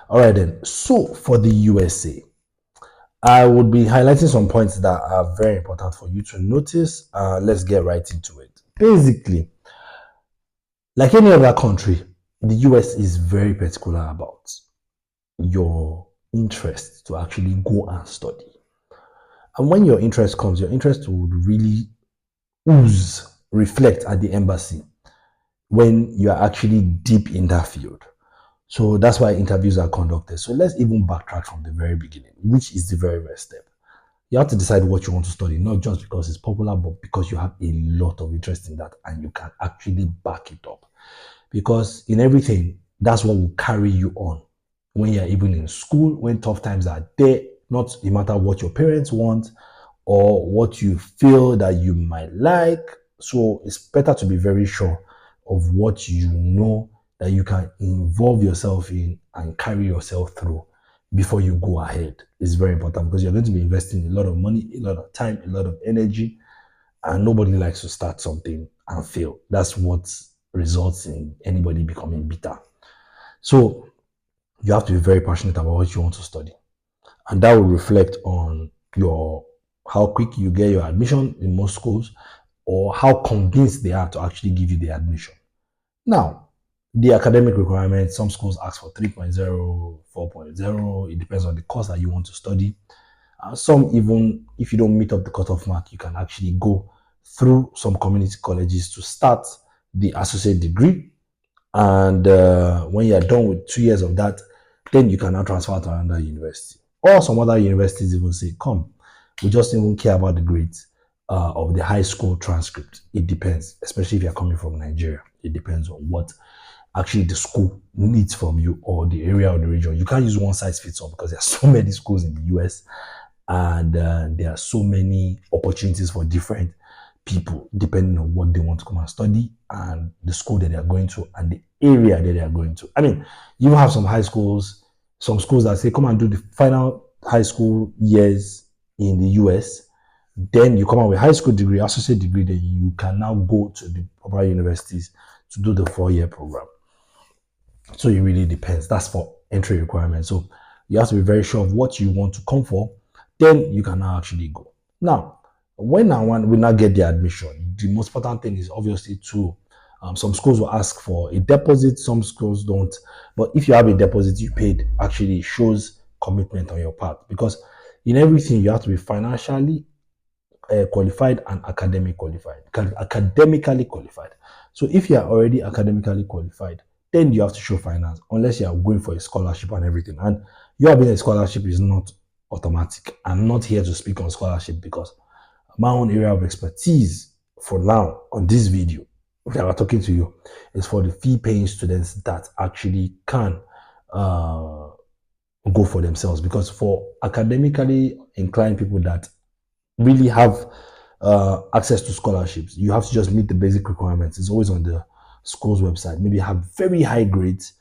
All right, then. So for the USA, I would be highlighting some points that are very important for you to notice. Let's get right into it. Basically, like any other country, the US is very particular about your interest to actually go and study. And when your interest comes, your interest would really ooze, reflect at the embassy when you are actually deep in that field. So that's why interviews are conducted. So let's even backtrack from the very beginning, which is the very first step. You have to decide what you want to study, not just because it's popular, but because you have a lot of interest in that and you can actually back it up. Because in everything, that's what will carry you on when you're even in school, when tough times are there, not no matter what your parents want or what you feel that you might like. So it's better to be very sure of what you know that you can involve yourself in and carry yourself through before you go ahead. It's very important because you're going to be investing a lot of money, a lot of time, a lot of energy, and nobody likes to start something and fail. That's what results in anybody becoming bitter. So you have to be very passionate about what you want to study, and that will reflect on your how quick you get your admission in most schools or how convinced they are to actually give you the admission. Now, the academic requirements, some schools ask for 3.0, 4.0. It depends on the course that you want to study. Some even, if you don't meet up the cutoff mark, you can actually go through some community colleges to start the associate degree. And when you're done with 2 years of that, then you can now transfer to another university. Or some other universities even say, come, we just even care about the grades of the high school transcript. It depends, especially if you're coming from Nigeria. It depends on what actually the school needs from you or the area or the region. You can't use one size fits all because there are so many schools in the US and there are so many opportunities for different people depending on what they want to come and study and the school that they are going to and the area that they are going to. I mean, you have some high schools, some schools that say come and do the final high school years in the US. Then you come out with high school degree, associate degree, then you can now go to the proper universities to do the 4-year program. So it really depends. That's for entry requirements. So you have to be very sure of what you want to come for. Then you can now actually go. Now, when we now get the admission, the most important thing is obviously to some schools will ask for a deposit, some schools don't. But if you have a deposit you paid, actually shows commitment on your part because in everything you have to be financially qualified and academically qualified. So if you are already academically qualified, then you have to show finance unless you are going for a scholarship and everything. And you having a scholarship is not automatic. I'm not here to speak on scholarship because my own area of expertise for now on this video that I'm talking to you is for the fee paying students that actually can go for themselves, because for academically inclined people that really have access to scholarships, you have to just meet the basic requirements. It's always on the school's website. Maybe have very high grades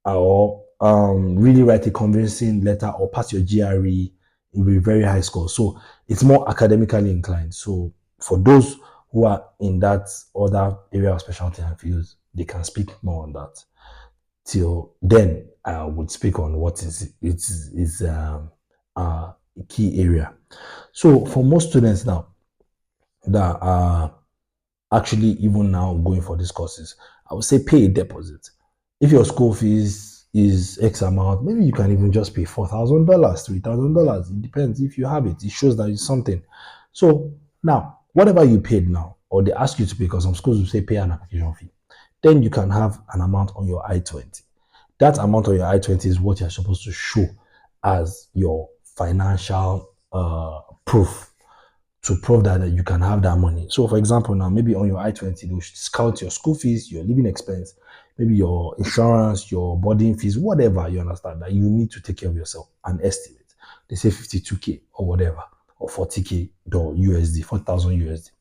or really write a convincing letter or pass your GRE with very high score. So it's more academically inclined. So for those who are in that other area of specialty and fields, they can speak more on that. Till then, I would speak on what is a key area. So for most students now that are actually even now going for these courses, I would say pay a deposit. If your school fees is X amount, maybe you can even just pay $4,000, $3,000. It depends if you have it. It shows that it's something. So now, whatever you paid now, or they ask you to pay, because some schools will say pay an application fee, then you can have an amount on your I-20. That amount on your I-20 is what you're supposed to show as your financial proof to prove that you can have that money. So for example, now maybe on your I-20, they'll discount your school fees, your living expense, maybe your insurance, your boarding fees, whatever, you understand that you need to take care of yourself and estimate. They say 52K or whatever, or 40K USD, 40,000 USD.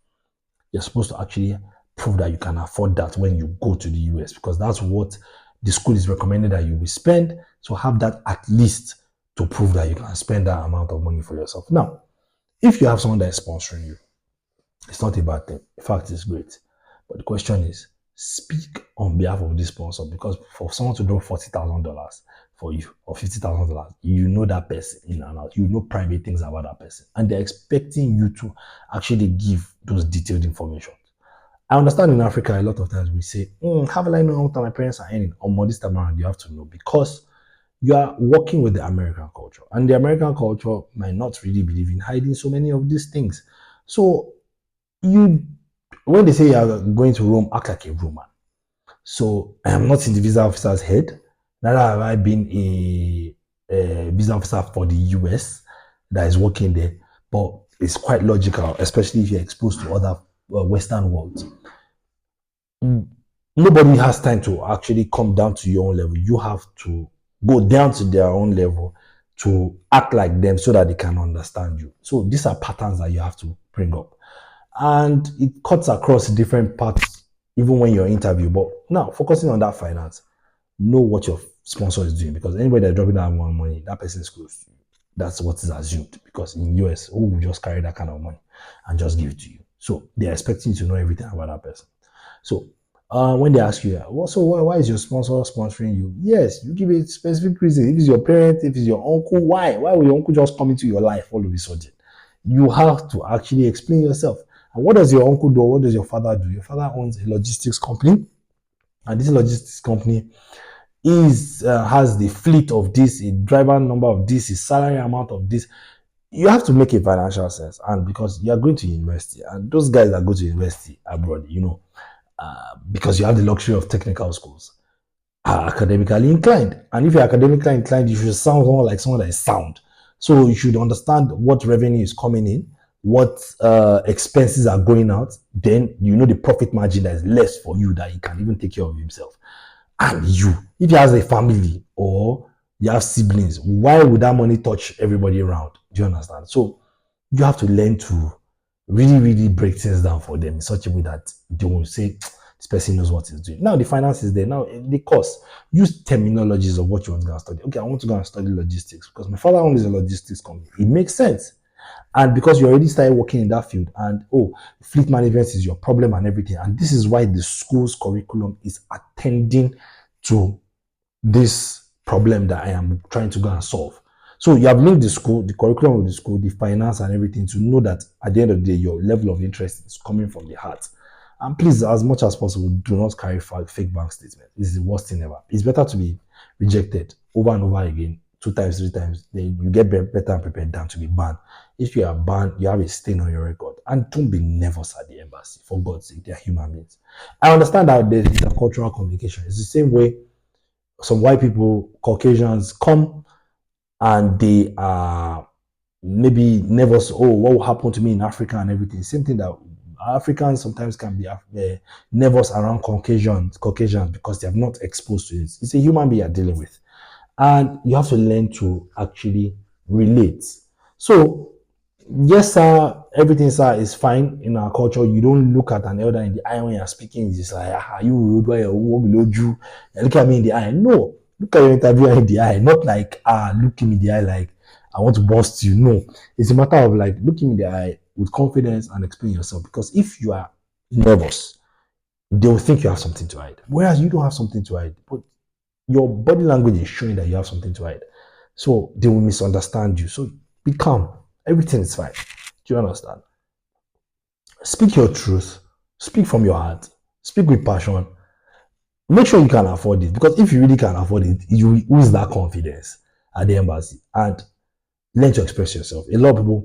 You're supposed to actually prove that you can afford that when you go to the US, because that's what the school is recommended that you will spend. So have that at least to prove that you can spend that amount of money for yourself. Now, if you have someone that is sponsoring you, it's not a bad thing. In fact, it's great. But the question is, speak on behalf of this sponsor, because for someone to drop $40,000, for you, or $50,000. You know that person in and out. You know private things about that person, and they're expecting you to actually give those detailed information. I understand in Africa, a lot of times we say, how will I know what my parents are earning? Or this time around, you have to know because you are working with the American culture. And the American culture might not really believe in hiding so many of these things. So you, when they say you are going to Rome, act like a Roman. So I am not in the visa officer's head. Neither have I been a visa officer for the US that is working there. But it's quite logical, especially if you're exposed to other Western worlds. Nobody has time to actually come down to your own level. You have to go down to their own level to act like them so that they can understand you. So these are patterns that you have to bring up. And it cuts across different parts, even when you're interviewed. But now, focusing on that finance, know what your sponsor is doing, because anybody that's dropping that one money, that person is close to you. That's what is assumed, because in US, who will just carry that kind of money and just give it to you? So they're expecting you to know everything about that person. So when they ask you, well, so why is your sponsor sponsoring you? Yes, you give a specific reason. If it's your parent, if it's your uncle, why? Why will your uncle just come into your life all of a sudden? You have to actually explain yourself. And what does your uncle do? What does your father do? Your father owns a logistics company, and this logistics company has the fleet of this, a driver number of this, a salary amount of this. You have to make a financial sense, and because you are going to university, and those guys that go to university abroad, because you have the luxury of technical schools, are academically inclined. And if you're academically inclined, you should sound more like someone that is sound. So you should understand what revenue is coming in, what expenses are going out. Then you know the profit margin that is less for you, that he can even take care of himself. And you, if he has a family or you have siblings, why would that money touch everybody around? Do you understand? So you have to learn to really, really break things down for them in such a way that they will say, this person knows what he's doing. Now the finance is there. Now the cost. Use terminologies of what you want to go and study. Okay, I want to go and study logistics because my father owns a logistics company. It makes sense. And because you already started working in that field, and fleet management is your problem and everything. And this is why the school's curriculum is attending to this problem that I am trying to go and solve. So you have linked the school, the curriculum of the school, the finance and everything to know that at the end of the day, your level of interest is coming from the heart. And please, as much as possible, do not carry fake bank statements. It's the worst thing ever. It's better to be rejected over and over again, 2 times, 3 times. Then you get better and prepared than to be banned. If you are banned, you have a stain on your record. And don't be nervous at the embassy. For God's sake, they are human beings. I understand that there's intercultural communication. It's the same way some white people, Caucasians, come and they are maybe nervous. Oh, what will happen to me in Africa and everything? Same thing that Africans sometimes can be nervous around Caucasians because they have not exposed to it. It's a human being you're dealing with, and you have to learn to actually relate. So yes, sir, everything, sir, is fine in our culture. You don't look at an elder in the eye when you're speaking. It's just like, you rude, why you below you? Look at me in the eye. No, look at your interviewer in the eye. Not like, look in the eye like, I want to bust you. No, it's a matter of like looking in the eye with confidence and explain yourself. Because if you are nervous, they will think you have something to hide. Whereas you don't have something to hide. But your body language is showing that you have something to hide. So they will misunderstand you. So be calm. Everything is fine. Do you understand? Speak your truth. Speak from your heart. Speak with passion. Make sure you can afford it. Because if you really can afford it, you lose that confidence at the embassy. And learn to express yourself. A lot of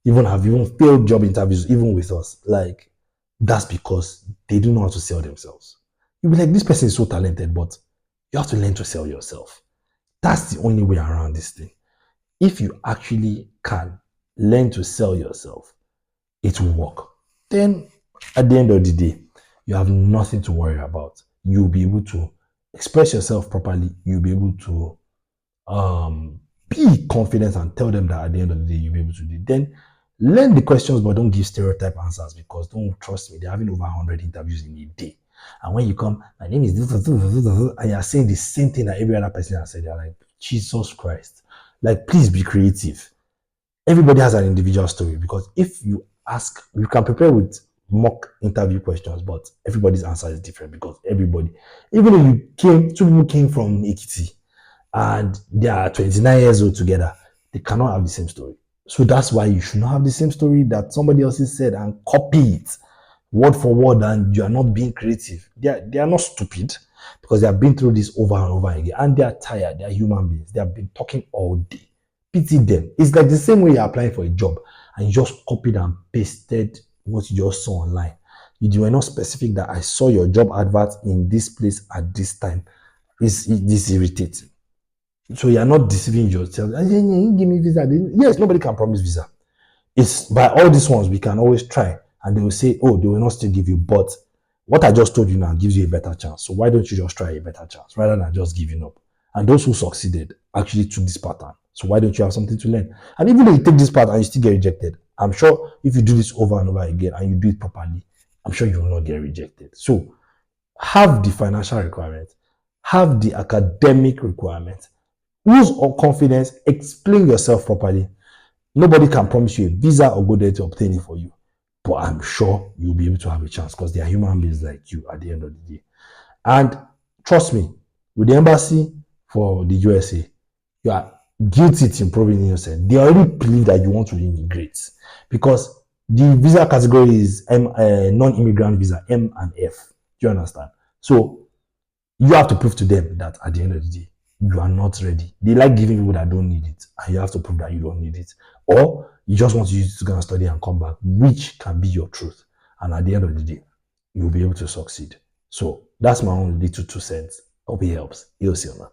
people have failed job interviews, even with us. Like, that's because they don't know how to sell themselves. You'll be like, this person is so talented, but you have to learn to sell yourself. That's the only way around this thing. If you actually can learn to sell yourself, it will work. Then at the end of the day, you have nothing to worry about. You'll be able to express yourself properly. You'll be able to be confident and tell them that at the end of the day, you'll be able to do it. Then learn the questions, but don't give stereotype answers, because don't trust me, they're having over 100 interviews in a day. And when you come, my name is this, and you're saying the same thing that every other person has said, you're like, Jesus Christ. Like, please be creative. Everybody has an individual story, because if you ask, you can prepare with mock interview questions, but everybody's answer is different, because everybody, even if two people came from Ekiti, and they are 29 years old together, they cannot have the same story. So that's why you should not have the same story that somebody else has said and copy it word for word, and you are not being creative. They are not stupid, because they have been through this over and over again, and they are tired. They are human beings. They have been talking all day. Pity them. It's like the same way you're applying for a job and you just copied and pasted what you just saw online. You were not specific that I saw your job advert in this place at this time. This irritating. So you're not deceiving yourself. Give me visa. Yes, nobody can promise visa. It's by all these ones we can always try, and they will say, oh, they will not still give you, but what I just told you now gives you a better chance. So why don't you just try a better chance rather than just giving up? And those who succeeded actually took this pattern. So why don't you have something to learn? And even though you take this path and you still get rejected, I'm sure if you do this over and over again and you do it properly, I'm sure you will not get rejected. So have the financial requirements, have the academic requirements, use confidence, explain yourself properly. Nobody can promise you a visa or go there to obtain it for you, but I'm sure you'll be able to have a chance, because they are human beings like you at the end of the day. And trust me, with the embassy for the USA, you are guilty in proving innocent. They already believe that you want to immigrate, because the visa category is non-immigrant visa, M and F. Do you understand? So you have to prove to them that at the end of the day, you are not ready. They like giving people that don't need it, and you have to prove that you don't need it. Or you just want to use it to go and study and come back, which can be your truth. And at the end of the day, you'll be able to succeed. So that's my own little 2 cents. Hope it helps. You'll see you, man.